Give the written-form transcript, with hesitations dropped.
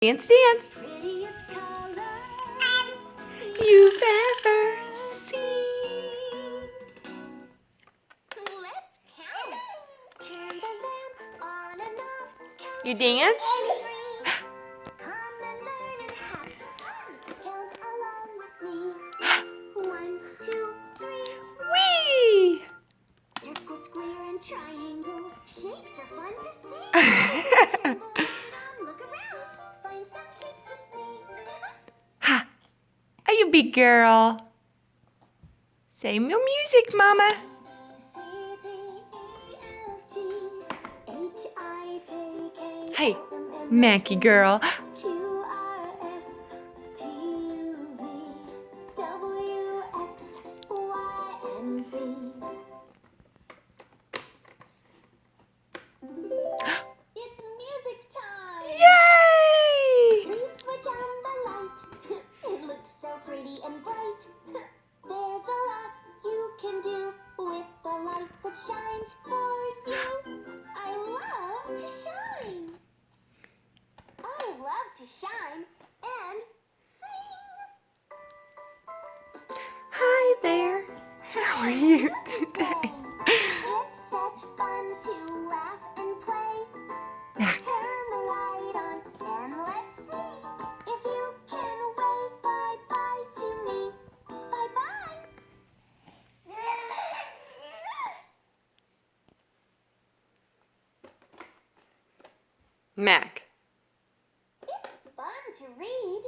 Dance, dance. You've ever seen. You dance? Whee! Circle, square, and triangle. Shapes are fun to see. Look around. Find some shapes with me. Ha! Are you big girl? Say no music, Mama. Hey, Mackie girl. Yay! Please switch on the light. It looks so pretty and bright. There's a lot you can do with the light that shines for you. I love to shine. I love to shine and sing. Hi there. How are you today? It's such fun to laugh and play. Mac. Turn the light on and let's see if you can wave bye-bye to me. Bye-bye. Mac. It's fun to read.